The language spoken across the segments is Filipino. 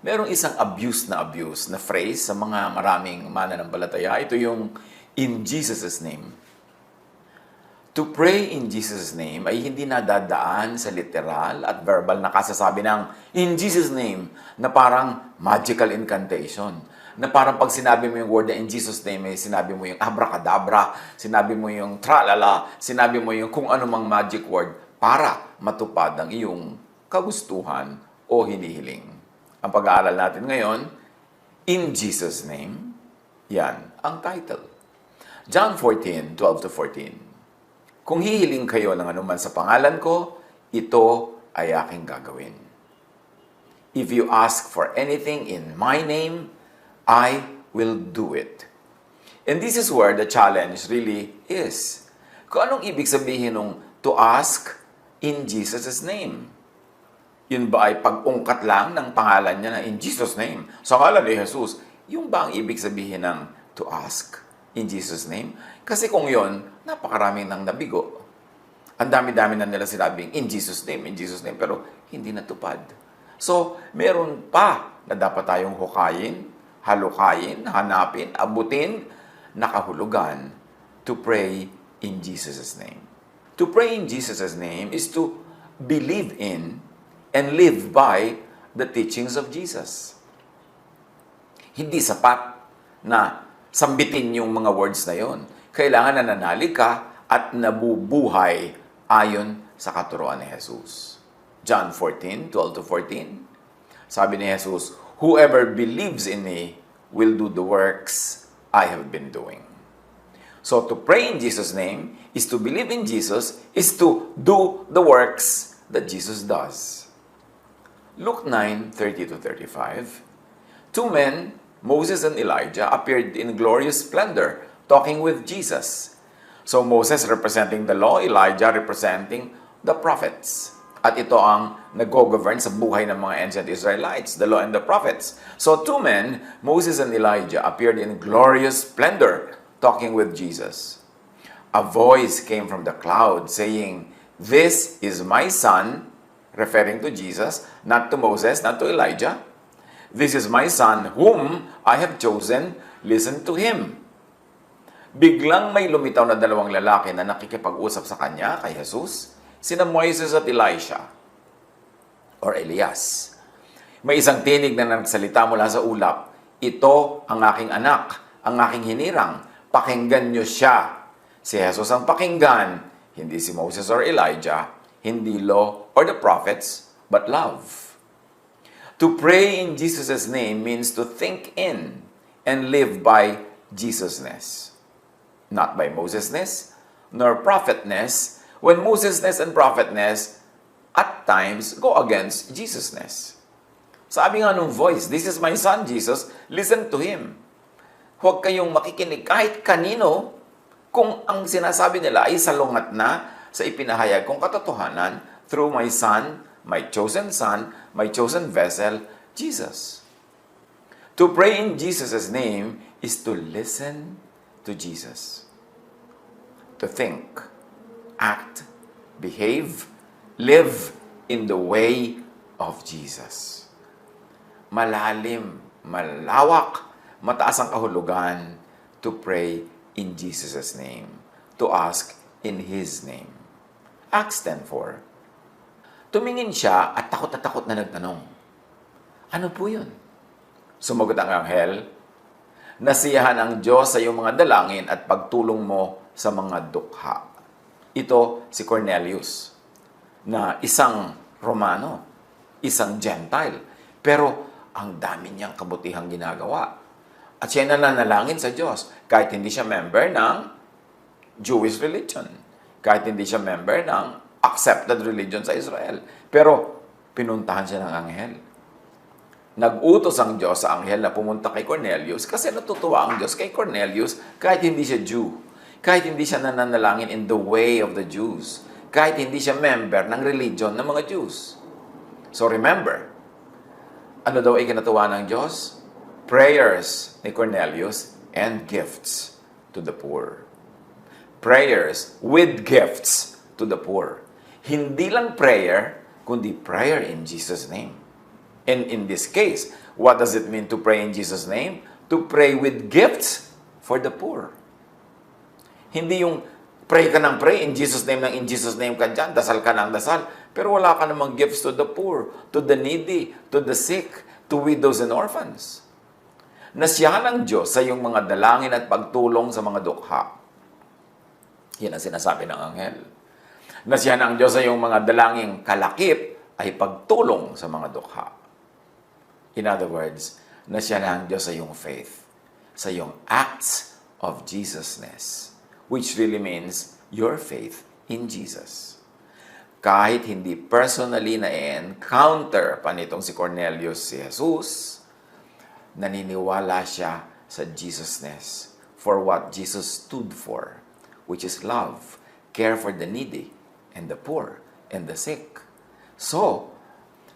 Merong isang abuse na phrase sa mga maraming mananampalataya. Ito yung in Jesus' name. To pray in Jesus' name ay hindi nadadaan sa literal at verbal na kasasabi ng in Jesus' name na parang magical incantation. Na parang pag sinabi mo yung word na in Jesus' name, eh, sinabi mo yung abracadabra, sinabi mo yung tralala, sinabi mo yung kung anumang magic word para matupad ang iyong kagustuhan o hinihiling. Ang pag-aaral natin ngayon, in Jesus' name, yan ang title. John 14:12-14. Kung hihiling kayo ng anuman sa pangalan ko, ito ay aking gagawin. If you ask for anything in my name, I will do it. And this is where the challenge really is. Kung anong ibig sabihin ng to ask in Jesus' name? Yun ba ay pag-ungkat lang ng pangalan niya na in Jesus' name? Sa ngalan ni Jesus, yung ba ang ibig sabihin ng to ask in Jesus' name? Kasi kung yun, napakaraming nang nabigo. Ang dami-dami na nila sinabing in Jesus' name, pero hindi natupad. So, meron pa na dapat tayong hukayin, halukayin, hanapin, abutin, nakahulugan to pray in Jesus' name. To pray in Jesus' name is to believe in and live by the teachings of Jesus. Hindi sapat na sambitin yung mga words na yon. Kailangan nananalig ka at nabubuhay ayon sa katuruan ni Jesus. John 14:12-14. Sabi ni Jesus, whoever believes in me will do the works I have been doing. So to pray in Jesus' name is to believe in Jesus, is to do the works that Jesus does. Luke 9:30-35. Two men, Moses and Elijah, appeared in glorious splendor, talking with Jesus. So Moses representing the law, Elijah representing the prophets. At ito ang nag-govern sa buhay ng mga ancient Israelites, the law and the prophets. So two men, Moses and Elijah, appeared in glorious splendor, talking with Jesus. A voice came from the cloud saying, "This is my son," referring to Jesus, not to Moses, not to Elijah. "This is my son whom I have chosen, listen to him." Biglang may lumitaw na dalawang lalaki na nakikipag-usap sa kanya, kay Jesus, sina Moises at Elisha, or Elias. May isang tinig na nagsalita mula sa ulap, "Ito ang aking anak, ang aking hinirang, pakinggan niyo siya." Si Jesus ang pakinggan, hindi si Moses or Elijah, hindi law or the prophets, but love. To pray in Jesus' name means to think in and live by Jesusness. Not by Mosesness, nor prophetness, when Mosesness and prophetness at times go against Jesusness. Sabi nga nung voice, "This is my son, Jesus, listen to him." Huwag kayong makikinig kahit kanino kung ang sinasabi nila ay salungat na sa ipinahayag kong katotohanan through my son, my chosen vessel, Jesus. To pray in Jesus' name is to listen to Jesus. To think, act, behave, live in the way of Jesus. Malalim, malawak, mataas ang kahulugan to pray in Jesus' name, to ask in His name. Acts 10:4. Tumingin siya at takot na nagtanong, "Ano po yun?" Sumagot ang anghel, "Nasiyahan ang Diyos sa iyong mga dalangin at pagtulong mo sa mga dukha." Ito si Cornelius, na isang Romano, isang Gentile, pero ang dami niyang kabutihang ginagawa. At siya nananalangin sa Diyos kahit hindi siya member ng Jewish religion, kahit hindi siya member ng accepted religion sa Israel. Pero pinuntahan siya ng anghel. Nag-utos ang Diyos sa anghel na pumunta kay Cornelius kasi natutuwa ang Diyos kay Cornelius kahit hindi siya Jew, kahit hindi siya nananalangin in the way of the Jews, kahit hindi siya member ng religion ng mga Jews. So remember, ano daw ay kinatuwa ng Diyos? Prayers ni Cornelius and gifts to the poor. Prayers with gifts to the poor. Hindi lang prayer, kundi prayer in Jesus' name. And in this case, what does it mean to pray in Jesus' name? To pray with gifts for the poor. Hindi yung pray ka ng pray, in Jesus' name in Jesus' name ka dyan, dasal ka ng dasal, pero wala ka namang gifts to the poor, to the needy, to the sick, to widows and orphans. Nasiyahan ng Diyos sa iyong mga dalangin at pagtulong sa mga dukha. Yan ang sinasabi ng anghel. Nasiyahan ng Diyos sa iyong mga dalangin kalakip ay pagtulong sa mga dukha. In other words, nasiyahan ng Diyos sa iyong faith, sa iyong acts of Jesusness, which really means your faith in Jesus. Kahit hindi personally na-encounter pa nitong si Cornelius si Jesus, naniniwala siya sa Jesusness for what Jesus stood for, which is love, care for the needy, and the poor, and the sick. So,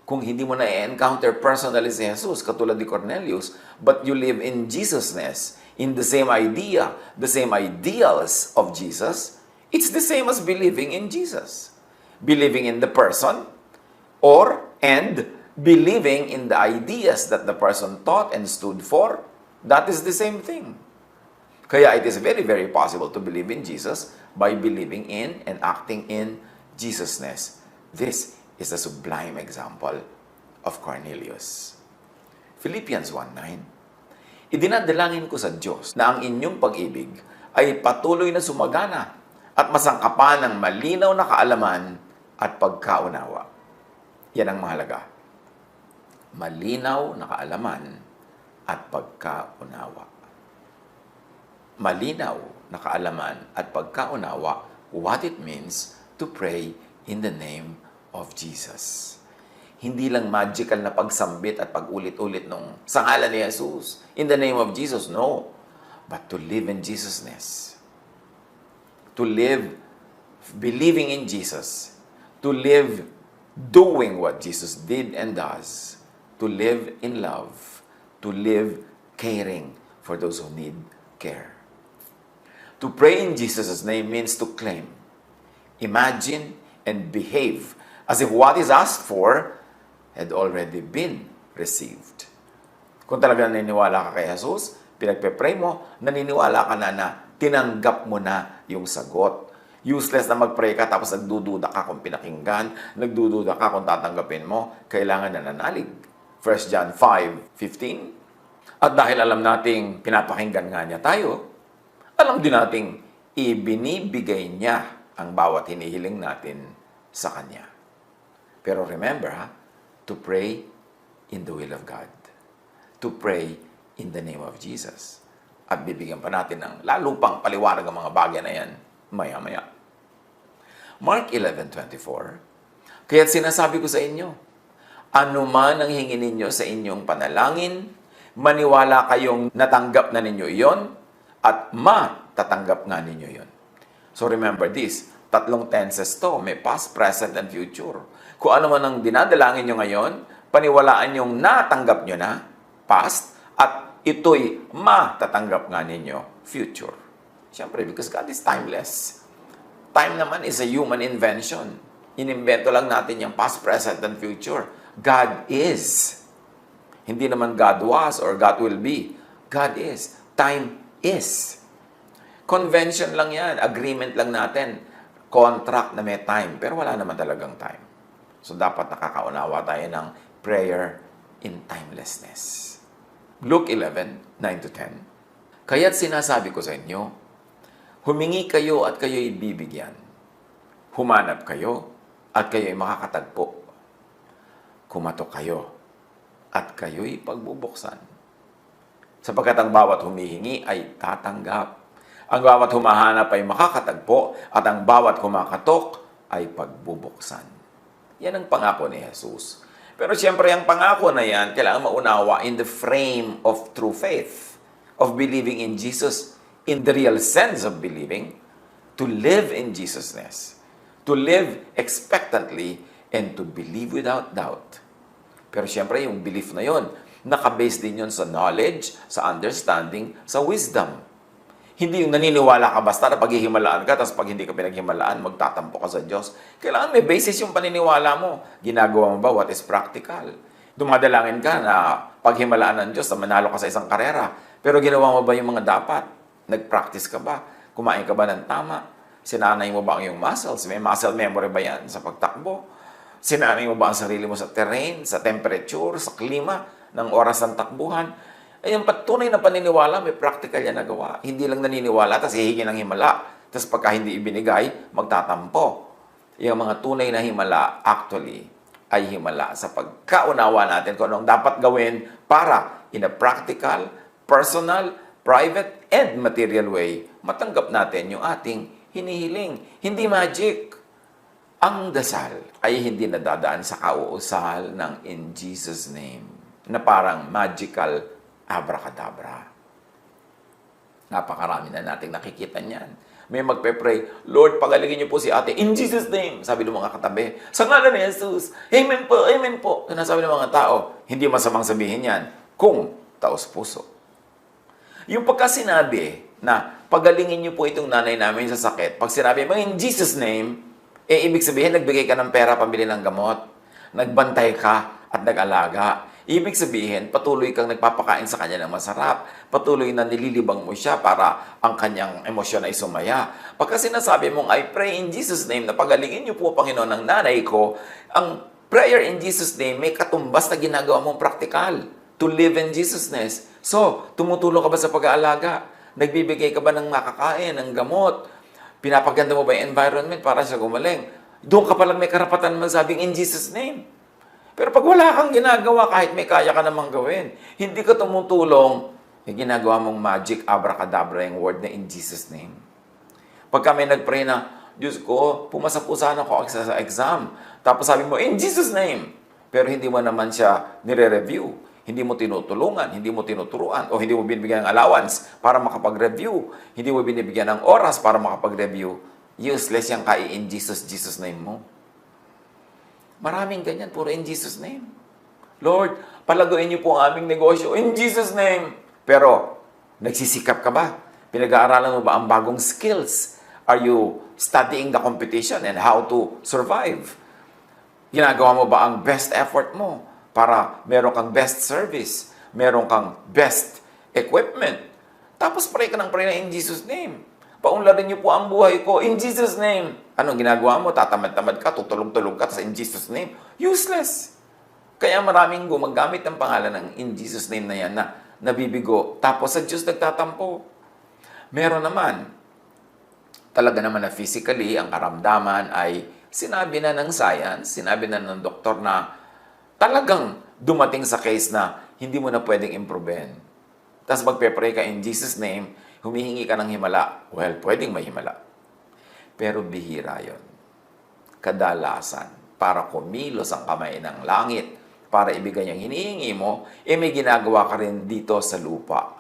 kung hindi mo na-encounter personally si Jesus, katulad ni Cornelius, but you live in Jesusness, in the same idea, the same ideals of Jesus, it's the same as believing in Jesus. Believing in the person, and believing in the ideas that the person taught and stood for, that is the same thing. Kaya it is very, very possible to believe in Jesus by believing in and acting in Jesusness. This is a sublime example of Cornelius. Philippians 1:9. Idinadalangin ko sa Diyos na ang inyong pag-ibig ay patuloy na sumagana at masangkapan ng malinaw na kaalaman at pagkaunawa. Yan ang mahalaga. Malinaw na kaalaman at pagkaunawa. Malinaw na kaalaman at pagkaunawa what it means to pray in the name of Jesus. Hindi lang magical na pagsambit at pag-ulit-ulit nung sa ngalan ni Jesus. In the name of Jesus, no. But to live in Jesusness. To live believing in Jesus. To live doing what Jesus did and does. To live in love. To live caring for those who need care. To pray in Jesus' name means to claim, imagine, and behave as if what is asked for had already been received. Kung talagang naniniwala ka kay Jesus, pinagpe-pray mo, naniniwala ka na tinanggap mo na yung sagot. Useless na mag-pray ka tapos nagdududa ka kung pinakinggan, nagdududa ka kung tatanggapin mo, kailangan nananalig. 1 John 5:15. At dahil alam nating pinapakinggan nga niya tayo, alam din nating ibinibigay niya ang bawat hinihiling natin sa Kanya. Pero remember, to pray in the will of God. To pray in the name of Jesus. At bibigyan pa natin ng lalo pang paliwanag ang mga bagay na yan maya-maya. Mark 11:24. Kaya't sinasabi ko sa inyo, anuman ang hingin ninyo sa inyong panalangin, maniwala kayong natanggap na ninyo iyon at matatanggap nga ninyo iyon. So remember this, tatlong tenses to, may past, present, and future. Kung ano man ang dinadalangin nyo ngayon, paniwalaan yung natanggap nyo na, past, at ito'y matatanggap nga ninyo, future. Siyempre, because God is timeless. Time naman is a human invention. Inimbento lang natin yung past, present, and future. God is. Hindi naman God was or God will be. God is. Time is. Convention lang yan. Agreement lang natin. Contract na may time. Pero wala naman talagang time. So, dapat nakakaunawa tayo ng prayer in timelessness. Luke 11:9-10. Kaya't sinasabi ko sa inyo, humingi kayo at kayo'y bibigyan. Humanap kayo at kayo'y makakatagpo. Kumatok kayo at kayo'y pagbubuksan. Sapagkat ang bawat humihingi ay tatanggap. Ang bawat humahanap ay makakatagpo at ang bawat kumakatok ay pagbubuksan. Yan ang pangako ni Jesus. Pero siyempre, ang pangako na yan, kailangan maunawa in the frame of true faith, of believing in Jesus, in the real sense of believing, to live in Jesusness, to live expectantly, and to believe without doubt. Pero siyempre, yung belief na yon, nakabase din yun sa knowledge, sa understanding, sa wisdom. Hindi yung naniniwala ka basta na paghihimalaan ka, tapos pag hindi ka pinaghimalaan, magtatampo ka sa Diyos. Kailangan may basis yung paniniwala mo. Ginagawa mo ba what is practical? Dumadalangin ka na paghimalaan ng Diyos na manalo ka sa isang karera. Pero ginawa mo ba yung mga dapat? Nag-practice ka ba? Kumain ka ba ng tama? Sinanay mo ba ang iyong muscles? May muscle memory ba yan sa pagtakbo? Sinanay mo ba ang sarili mo sa terrain, sa temperature, sa klima, ng oras ng takbuhan? Ay, yung patunay na paniniwala, may practical yan nagawa. Hindi lang naniniwala, tapos hihingi ng himala. Tapos pagka hindi ibinigay, magtatampo. Yung mga tunay na himala, actually, ay himala sa pagkaunawa natin kung anong dapat gawin para in a practical, personal, private, and material way, matanggap natin yung ating hinihiling. Hindi magic. Ang dasal ay hindi nadadaan sa kauusal ng in Jesus' name na parang magical abracadabra. Napakarami na nating nakikita niyan. May magpe-pray, Lord, pagalingin niyo po si ate in Jesus' name. Sabi ng mga katabi, sa ngalan ni Jesus, amen po, amen po. Sabi ng mga tao, hindi masamang sabihin yan kung taos puso. Yung pagka sinabi na pagalingin niyo po itong nanay namin sa sakit, pag sinabi mo in Jesus' name, ibig sabihin nagbigay ka ng pera pambili ng gamot, nagbantay ka at nag-alaga. Ibig sabihin, patuloy kang nagpapakain sa kanya ng masarap. Patuloy na nililibang mo siya para ang kanyang emosyon ay sumaya. Pagka sinasabi mong, I pray in Jesus' name, na pagalingin niyo po, Panginoon, ng nanay ko, ang prayer in Jesus' name may katumbas na ginagawa mong praktikal. To live in Jesus' name. So, tumutulong ka ba sa pag-aalaga? Nagbibigay ka ba ng makakain, ng gamot? Pinapaganda mo ba yung environment para siya gumaling? Doon ka palang may karapatan magsabing in Jesus' name. Pero pag wala kang ginagawa, kahit may kaya ka namang gawin, hindi ka tumutulong, yung ginagawa mong magic, abracadabra, yung word na in Jesus' name. Pag kami nag-pray na, Diyos ko, pumasa po sana ako sa exam. Tapos sabi mo, in Jesus' name. Pero hindi mo naman siya nire-review. Hindi mo tinutulungan, hindi mo tinuturuan, o hindi mo binibigyan ng allowance para makapag-review. Hindi mo binibigyan ng oras para makapag-review. Useless yung in Jesus' name mo. Maraming ganyan, puro in Jesus' name. Lord, palaguin niyo po ang aming negosyo in Jesus' name. Pero, nagsisikap ka ba? Pinag-aaralan mo ba ang bagong skills? Are you studying the competition and how to survive? Ginagawa mo ba ang best effort mo para meron kang best service, meron kang best equipment? Tapos pray ka ng pray na in Jesus' name. Paunlarin niyo po ang buhay ko in Jesus' name. Anong ginagawa mo? Tatamad-tamad ka, tutulog-tulog ka, in Jesus' name. Useless. Kaya maraming gumagamit ng pangalan ng in Jesus' name na yan na nabibigo. Tapos sa Diyos nagtatampo. Meron naman, talaga naman na physically, ang karamdaman ay sinabi na ng science, sinabi na ng doktor na talagang dumating sa case na hindi mo na pwedeng improvein. Tapos magpe-pray ka in Jesus' name, humihingi ka ng himala. Well, pwedeng may himala. Pero bihira yon. Kadalasan, para kumilos ang kamay ng langit, para ibigay ang hinihingi mo, may ginagawa ka rin dito sa lupa.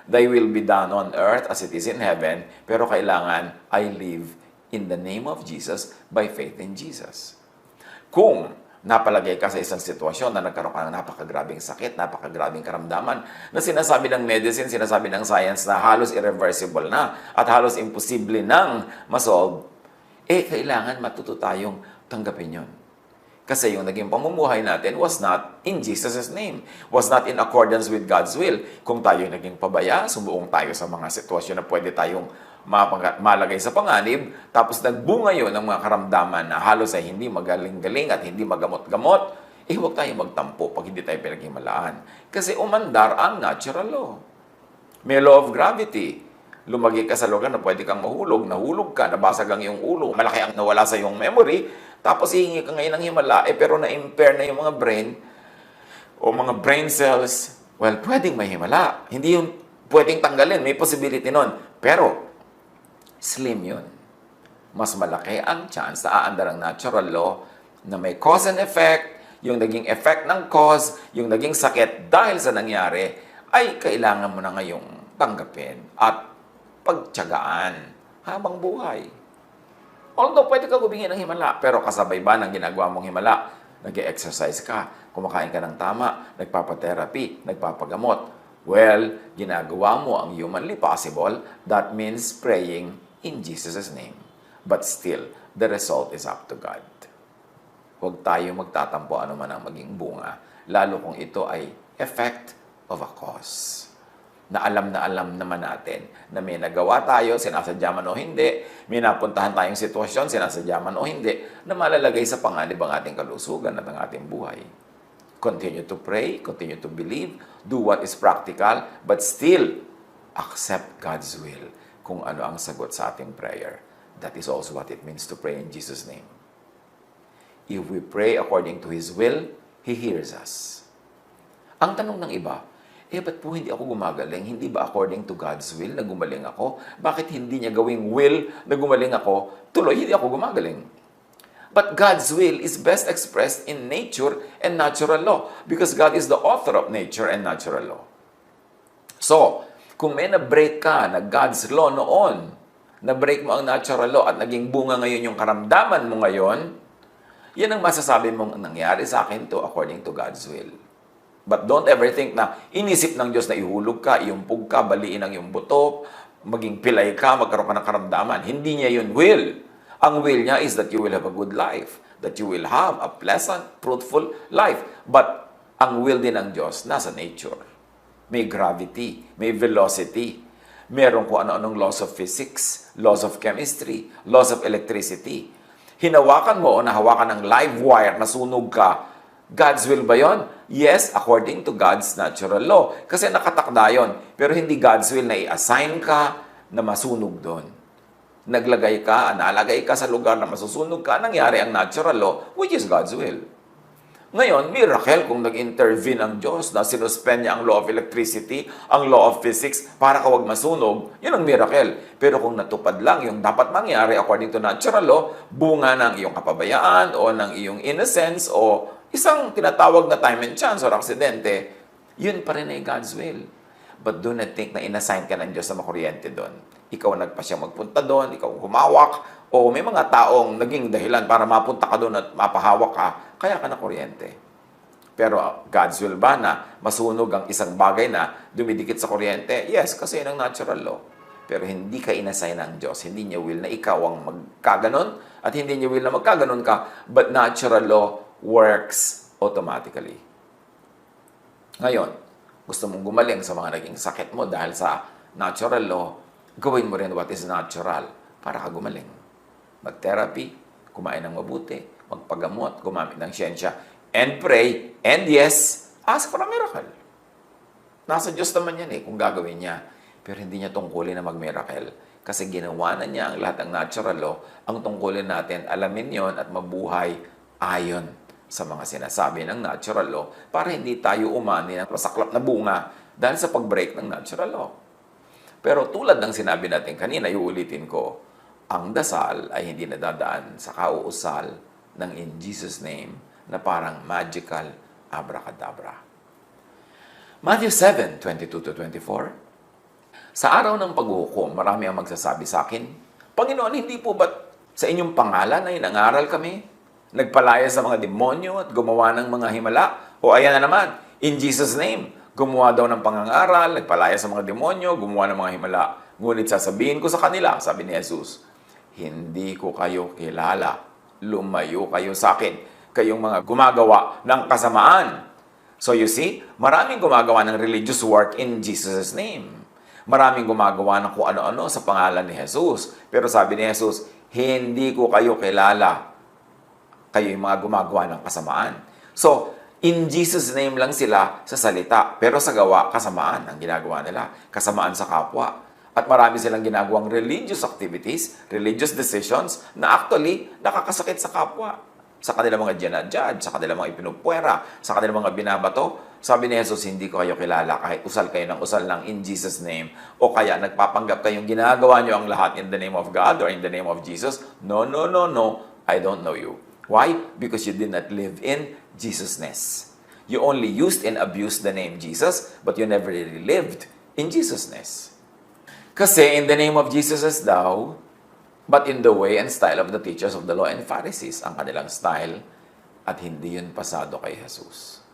Thy will be done on earth as it is in heaven, pero kailangan I live in the name of Jesus by faith in Jesus. Kung napalagay ka sa isang sitwasyon na nagkaroon ka ng napakagrabing sakit, napakagrabing karamdaman, na sinasabi ng medicine, sinasabi ng science na halos irreversible na at halos imposible nang masolve, kailangan matuto tayong tanggapin yun. Kasi yung naging pamumuhay natin was not in Jesus' name, was not in accordance with God's will. Kung tayo naging pabaya, sumuong tayo sa mga sitwasyon na pwede tayong malagay sa panganib, tapos nagbunga yun ng mga karamdaman na halos ay hindi magaling-galing at hindi magamot-gamot, huwag tayo magtampo pag hindi tayo pinaghimalaan. Kasi umandar ang natural law. May law of gravity. Lumagi ka sa lugar na pwede kang mahulog, nahulog ka, nabasag ang iyong ulo, malaki ang nawala sa iyong memory, tapos hihingi ka ngayon ng himala, pero na-impair na yung mga brain o mga brain cells, well, pwedeng may himala. Hindi yung pwedeng tanggalin, may possibility nun. Pero, slim yun. Mas malaki ang chance na aandar ang natural law na may cause and effect, yung naging effect ng cause, yung naging sakit dahil sa nangyari, ay kailangan mo na ngayong tanggapin at pagtiyagaan habang buhay. Although pwede ka humingi ng himala, pero kasabay ba ng ginagawa mong himala? Nag-exercise ka, kumakain ka ng tama, nagpapatherapy, nagpapagamot. Well, ginagawa mo ang humanly possible, that means praying in Jesus' name. But still, the result is up to God. Huwag tayo magtatampo ano man ang maging bunga lalo kung ito ay effect of a cause. Na alam naman natin na may nagawa tayo, sinasadya man o hindi, may napuntahan tayong sitwasyon, sinasadya man o hindi, na malalagay sa panganib ang ating kalusugan at ang ating buhay. Continue to pray, continue to believe, do what is practical, but still accept God's will kung ano ang sagot sa ating prayer. That is also what it means to pray in Jesus' name. If we pray according to His will, He hears us. Ang tanong ng iba, ba't po hindi ako gumagaling? Hindi ba according to God's will na gumaling ako? Bakit hindi niya gawing will na gumaling ako? Tuloy, hindi ako gumagaling. But God's will is best expressed in nature and natural law because God is the author of nature and natural law. So, kung may na-break ka na God's law noon, na-break mo ang natural law at naging bunga ngayon yung karamdaman mo ngayon, yan ang masasabi mong nangyari sa akin to according to God's will. But don't ever think na inisip ng Diyos na ihulog ka, iumpog ka, baliin ang iyong buto, maging pilay ka, magkaroon ka ng karamdaman. Hindi niya yun will. Ang will niya is that you will have a good life, that you will have a pleasant, fruitful life. But ang will din ng Diyos nasa nature. May gravity, may velocity. Meron kung ano-anong laws of physics, laws of chemistry, laws of electricity. Hinawakan mo o nahawakan ng live wire, nasunog ka, God's will ba yon? Yes, according to God's natural law. Kasi nakatakda yon. Pero hindi God's will na i-assign ka na masunog doon. Nalagay ka sa lugar na masusunog ka, nangyari ang natural law, which is God's will. Ngayon, miracle kung nag-intervene ang Diyos na sinuspend niya ang law of electricity, ang law of physics, para ka wag masunog, yun ang miracle. Pero kung natupad lang yung dapat mangyari according to natural law, bunga ng iyong kapabayaan o ng iyong innocence o isang tinatawag na time and chance or aksidente, yun pa rin ay God's will. But do not think na inassign ka ng Diyos na makuryente doon. Ikaw nagpa siya magpunta doon, ikaw humawak, o may mga taong naging dahilan para mapunta ka doon at mapahawak ka, kaya ka na kuryente. Pero God's will ba na masunog ang isang bagay na dumidikit sa kuryente? Yes, kasi yun ang natural law. Pero hindi ka inassign ng Diyos. Hindi niya will na ikaw ang magkaganon at hindi niya will na magkaganon ka, but natural law works automatically. Ngayon, gusto mong gumaling sa mga naging sakit mo dahil sa natural law, gawin mo rin what is natural para ka gumaling. Mag-therapy, kumain ng mabuti, magpagamot, gumamit ng siyensya, and pray, and yes, ask for a miracle. Nasa Diyos naman yan kung gagawin niya. Pero hindi niya tungkulin na mag-miracle. Kasi ginawa na niya ang lahat ng natural law. Ang tungkulin natin, alamin yon at mabuhay ayon sa mga sinasabi ng natural law para hindi tayo umani ng masaklap na bunga dahil sa pag-break ng natural law. Pero tulad ng sinabi natin kanina, iuulitin ko, ang dasal ay hindi nadadaan sa kauusal ng in Jesus' name na parang magical abracadabra. Matthew 7:22-24. Sa araw ng paghuhukom, marami ang magsasabi sa akin, Panginoon, hindi po ba't sa inyong pangalan ay nangaral kami? Nagpalaya sa mga demonyo at gumawa ng mga himala? O ayan na naman, in Jesus' name, gumawa daw ng pangangaral, nagpalaya sa mga demonyo, gumawa ng mga himala. Ngunit sasabihin ko sa kanila, sabi ni Jesus, hindi ko kayo kilala. Lumayo kayo sa akin, kayong mga gumagawa ng kasamaan. So you see, maraming gumagawa ng religious work in Jesus' name. Maraming gumagawa ng kung ano-ano sa pangalan ni Jesus. Pero sabi ni Jesus, hindi ko kayo kilala. Kayo yung mga gumagawa ng kasamaan. So, in Jesus' name lang sila sa salita. Pero sa gawa, kasamaan ang ginagawa nila. Kasamaan sa kapwa. At marami silang ginagawang religious activities, religious decisions, na actually nakakasakit sa kapwa. Sa kanilang mga ginajudge, sa kanilang mga ipinupwera, sa kanilang mga binabato. Sabi ni Jesus, hindi ko kayo kilala kahit usal kayo ng usal ng in Jesus' name. O kaya nagpapanggap kayong ginagawa nyo ang lahat in the name of God or in the name of Jesus. No, no, no, no. I don't know you. Why? Because you did not live in Jesus-ness. You only used and abused the name Jesus, but you never really lived in Jesus-ness. Kasi in the name of Jesus as thou, but in the way and style of the teachers of the law and Pharisees, ang kanilang style, at hindi yun pasado kay Jesus.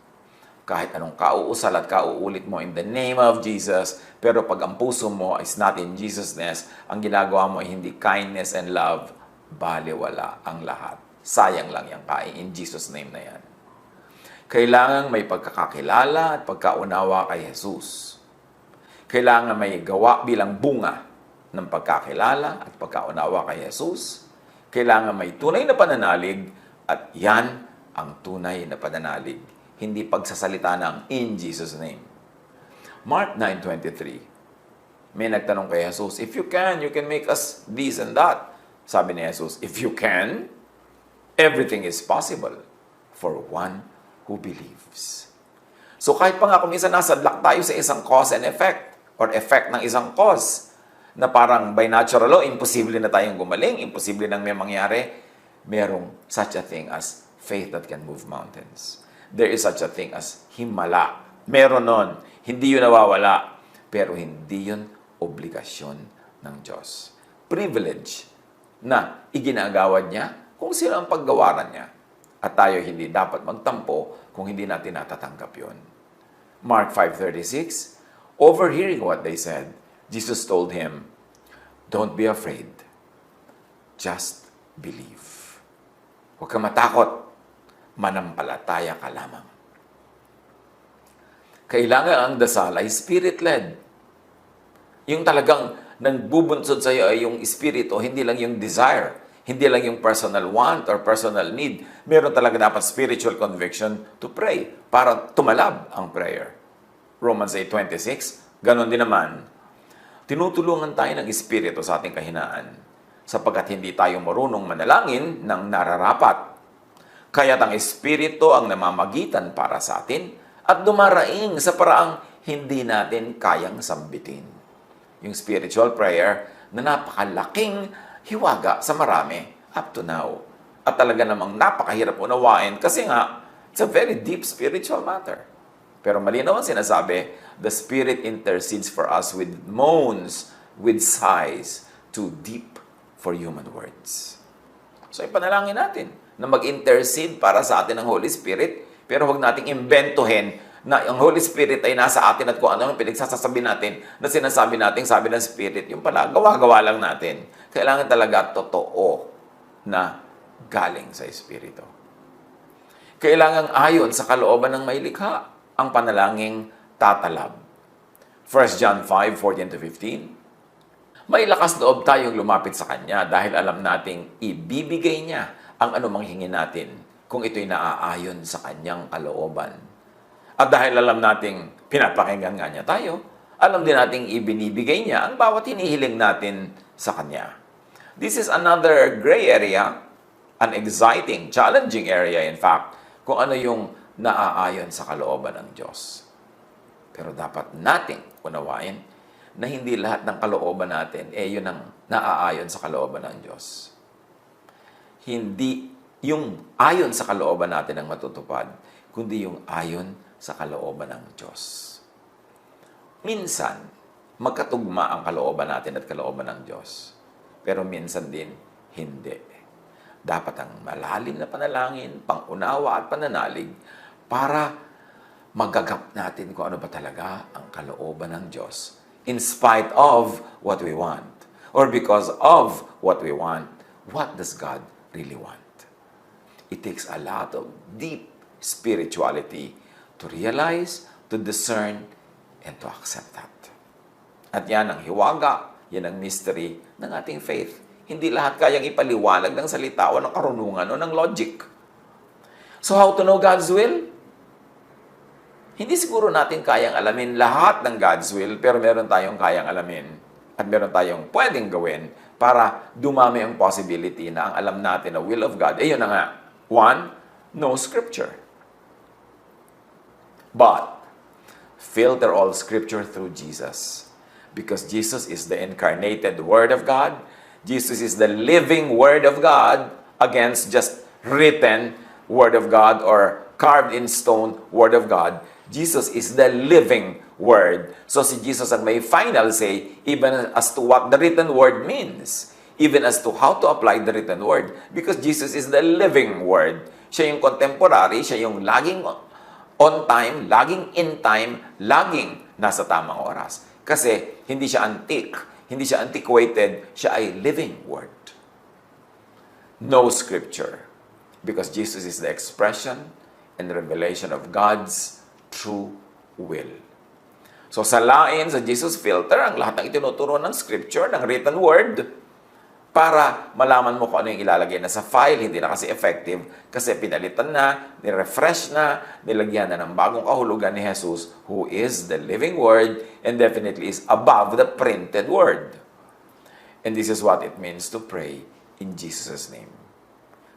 Kahit anong kauusal at kauulit mo in the name of Jesus, pero pag ang puso mo is not in Jesus-ness, ang ginagawa mo ay hindi kindness and love, baliwala ang lahat. Sayang lang yung kain in Jesus' name na yan. Kailangan may pagkakakilala at pagkaunawa kay Jesus. Kailangan may gawa bilang bunga ng pagkakilala at pagkaunawa kay Jesus. Kailangan may tunay na pananalig at yan ang tunay na pananalig. Hindi pagsasalita ng in Jesus' name. Mark 9:23. May nagtanong kay Jesus, if you can make us this and that. Sabi ni Jesus, if you can, everything is possible for one who believes. So kahit pa nga kung minsan nasadlak tayo sa isang cause and effect, or effect ng isang cause, na parang by natural law, imposible na tayong gumaling, imposible nang may mangyari, merong such a thing as faith that can move mountains. There is such a thing as himala. Meron nun. Hindi yun nawawala. Pero hindi yun obligasyon ng Diyos. Privilege na iginagawad niya kung sino ang paggawaran niya. At tayo hindi dapat magtampo kung hindi natin natatanggap yun. Mark 5:36, overhearing what they said, Jesus told him, don't be afraid. Just believe. Huwag ka matakot. Manampalataya ka lamang. Kailangan ang dasal ay spirit-led. Yung talagang nagbubunsod sa iyo ay yung espiritu, hindi lang yung desire, hindi lang yung personal want or personal need. Meron talaga dapat spiritual conviction to pray para tumalab ang prayer. Romans 8:26, ganon din naman. Tinutulungan tayo ng espiritu sa ating kahinaan sapagkat hindi tayo marunong manalangin ng nararapat. Kaya't ang espiritu ang namamagitan para sa atin at dumaraing sa paraang hindi natin kayang sambitin. Yung spiritual prayer na napakalaking hiwaga sa marami up to now. At talaga namang napakahirap unawain kasi nga, it's a very deep spiritual matter. Pero malinaw ang sinasabi, the Spirit intercedes for us with moans, with sighs, too deep for human words. So ipanalangin natin na mag-intercede para sa atin ang Holy Spirit, pero huwag nating imbentohin na ang Holy Spirit ay nasa atin at kung ano ang pinagsasasabi natin na sinasabi natin, sabi ng Spirit, yung pala, gawa-gawa lang natin. Kailangan talaga totoo na galing sa Espiritu. Kailangan ayon sa kalooban ng may likha ang panalangin tatalab. 1 John 5:14-15. May lakas loob tayong lumapit sa Kanya dahil alam nating ibibigay Niya ang anumang hingin natin kung ito'y naaayon sa Kanyang kalooban. At dahil alam nating pinapakinggan nga Niya tayo, alam din nating ibinibigay Niya ang bawat hinihiling natin sa Kanya. This is another gray area, an exciting, challenging area in fact, kung ano yung naaayon sa kalooban ng Diyos. Pero dapat nating unawain na hindi lahat ng kalooban natin yun ang naaayon sa kalooban ng Diyos. Hindi yung ayon sa kalooban natin ang matutupad, kundi yung ayon sa kalooban ng Diyos. Minsan, magkatugma ang kalooban natin at kalooban ng Diyos. Pero minsan din, hindi. Dapat ang malalim na panalangin, pangunawa at pananalig para magagap natin kung ano ba talaga ang kalooban ng Diyos in spite of what we want. Or because of what we want, what does God really want? It takes a lot of deep spirituality to realize, to discern, and to accept that. At yan ang hiwaga, yan ang mystery ng ating faith. Hindi lahat kayang ipaliwanag ng salita o ng karunungan o ng logic. So how to know God's will? Hindi siguro natin kayang alamin lahat ng God's will, pero meron tayong kayang alamin at meron tayong pwedeng gawin para dumami ang possibility na ang alam natin na will of God. Yun na nga. 1, know Scripture. But, filter all Scripture through Jesus. Because Jesus is the incarnated Word of God. Jesus is the living Word of God against just written Word of God or carved in stone Word of God. Jesus is the living Word. So si Jesus ang may final say even as to what the written Word means. Even as to how to apply the written Word. Because Jesus is the living Word. Siya yung contemporary, siya yung laging on time, laging in time, laging nasa tamang oras. Kasi hindi siya antique, hindi siya antiquated, siya ay living Word. No Scripture. Because Jesus is the expression and revelation of God's true will. So salain sa Jesus filter ang lahat ng itinuturo ng scripture, ng written word, para malaman mo kung ano yung ilalagay na sa file, hindi na kasi effective kasi pinalitan na, nirefresh na, nilagyan na ng bagong kahulugan ni Jesus who is the living word and definitely is above the printed word. And this is what it means to pray in Jesus' name.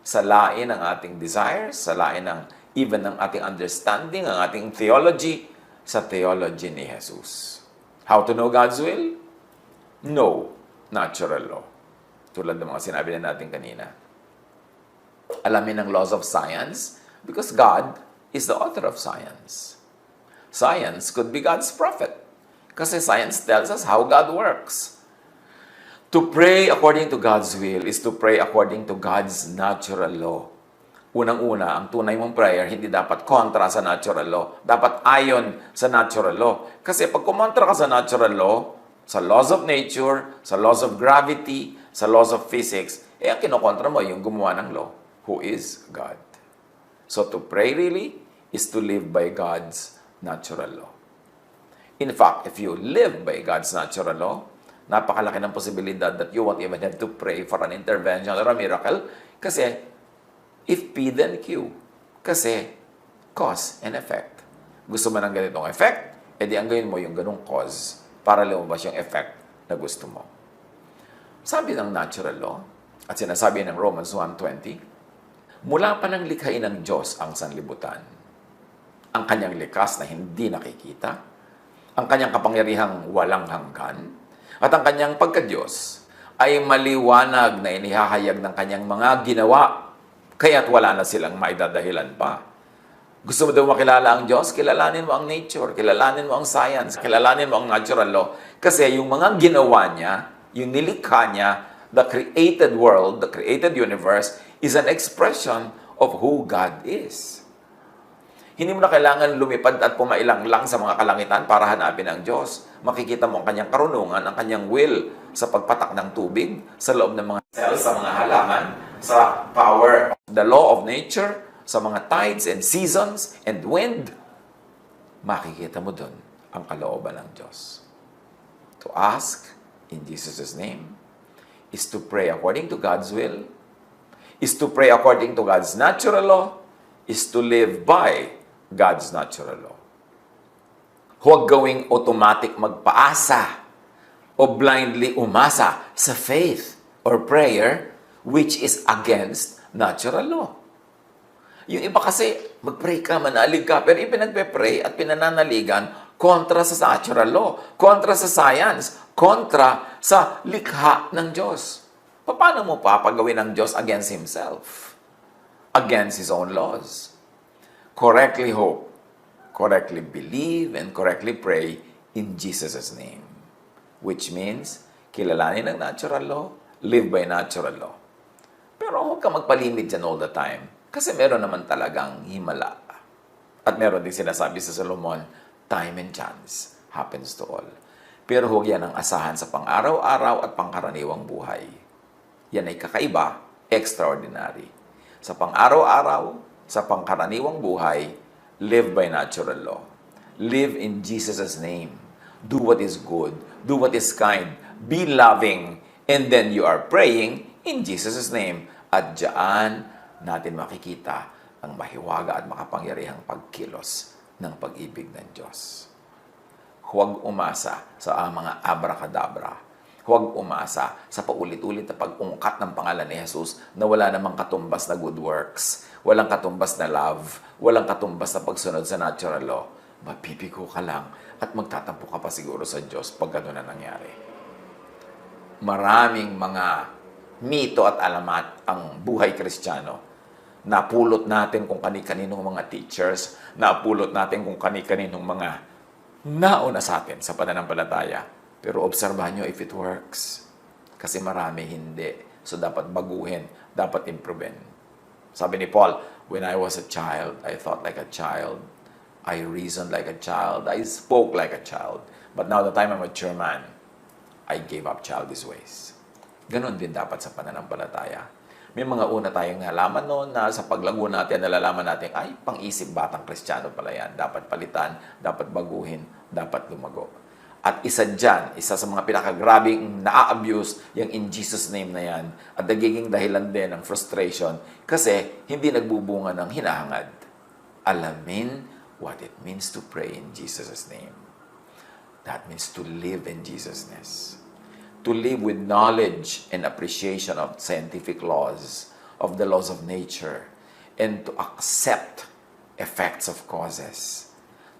Salain ang ating desires, salain ang even ang ating understanding, ang ating theology sa theology ni Jesus. How to know God's will? No natural law. Tulad ng mga sinabi na natin kanina. Alamin ang laws of science because God is the author of science. Science could be God's prophet kasi science tells us how God works. To pray according to God's will is to pray according to God's natural law. Unang-una, ang tunay mong prayer hindi dapat kontra sa natural law. Dapat ayon sa natural law. Kasi pag kumontra ka sa natural law, sa laws of nature, sa laws of gravity, sa laws of physics, ang kinokontra mo yung gumawa ng law, who is God. So to pray really is to live by God's natural law. In fact, if you live by God's natural law, napakalaki ng posibilidad that you won't even have to pray for an intervention or a miracle kasi if P then Q. Kasi cause and effect. Gusto mo ng ganitong effect, edi ang gawin mo yung ganong cause para lumabas yung effect na gusto mo. Sabi ng natural law, at sinasabi ng Romans 1:20, mula pa ng likhain ng Diyos ang sanlibutan, ang kanyang likas na hindi nakikita, ang kanyang kapangyarihang walang hanggan, at ang kanyang pagka-Diyos ay maliwanag na inihahayag ng kanyang mga ginawa, kaya't wala na silang maidadahilan pa. Gusto mo daw makilala ang Diyos? Kilalanin mo ang nature, kilalanin mo ang science, kilalanin mo ang natural law. Kasi yung mga ginawa niya, yung nilikha niya, the created world, the created universe, is an expression of who God is. Hindi mo na kailangan lumipad at pumailang lang sa mga kalangitan para hanapin ang Diyos. Makikita mo ang kanyang karunungan, ang kanyang will sa pagpatak ng tubig, sa loob ng mga cells, sa mga halaman, sa power of the law of nature, sa mga tides and seasons and wind. Makikita mo dun ang kalooban ng Diyos. To ask in Jesus' name is to pray according to God's will, is to pray according to God's natural law, is to live by God's natural law. Huwag gawing automatic magpaasa o blindly umasa sa faith or prayer which is against natural law. Yung iba kasi, mag-pray ka, manalig ka, pero ipinagpe-pray at pinananaligan kontra sa natural law, kontra sa science, kontra sa likha ng Diyos. Paano mo papagawin ng Diyos against Himself? Against His own laws? Correctly hope, correctly believe, and correctly pray in Jesus' name. Which means, kilalanin ang natural law, live by natural law. Pero huwag ka magpalimit dyan all the time. Kasi meron naman talagang himala. At meron din sinasabi sa Solomon, time and chance happens to all. Pero huwag yan ang asahan sa pang-araw-araw at pangkaraniwang buhay. Yan ay kakaiba, extraordinary. Sa pang-araw-araw, sa pangkaraniwang buhay, live by natural law. Live in Jesus' name. Do what is good. Do what is kind. Be loving. And then you are praying in Jesus' name. At diyan natin makikita ang mahiwaga at makapangyarihang pagkilos ng pag-ibig ng Diyos. Huwag umasa sa mga abracadabra. Huwag umasa sa paulit-ulit na pag-ungkat ng pangalan ni Jesus na wala namang katumbas na good works, walang katumbas na love, walang katumbas na pagsunod sa natural law. Mapipigo ka lang at magtatampo ka pa siguro sa Diyos pag gano'n na nangyari. Maraming mga mito at alamat ang buhay Kristiyano. Napulot natin kung kani-kaninong mga teachers, napulot natin kung kani-kaninong mga nauna sa atin sa pananampalataya. Pero obserbahan nyo if it works. Kasi marami hindi. So dapat baguhin, dapat improvein. Sabi ni Paul, when I was a child, I thought like a child. I reasoned like a child. I spoke like a child. But now that I'm a mature man, I gave up childish ways. Ganon din dapat sa pananampalataya. May mga una tayong nalaman noon na sa paglago natin, nalalaman natin, ay, pang-isip batang Kristiyano pala yan. Dapat palitan, dapat baguhin, dapat lumago. At isa dyan, isa sa mga pinakagrabing na-abuse, yung in Jesus name na yan, at nagiging dahilan din ng frustration kasi hindi nagbubunga ng hinahangad. Alamin what it means to pray in Jesus' name. That means to live in Jesus' name. To live with knowledge and appreciation of scientific laws, of the laws of nature, and to accept effects of causes.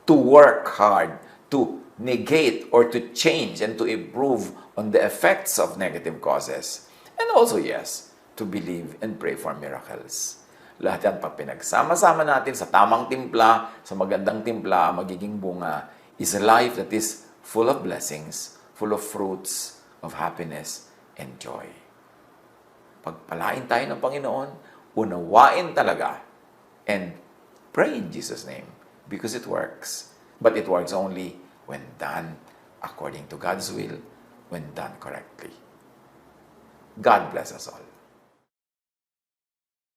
To work hard to negate or to change and to improve on the effects of negative causes. And also, yes, to believe and pray for miracles. Lahat yan, pag pinagsama-sama natin sa tamang timpla, sa magandang timpla, magiging bunga, is a life that is full of blessings, full of fruits, of happiness and joy. Pagpalain tayo ng Panginoon, unawain talaga, and pray in Jesus' name, because it works. But it works only when done according to God's will, when done correctly. God bless us all.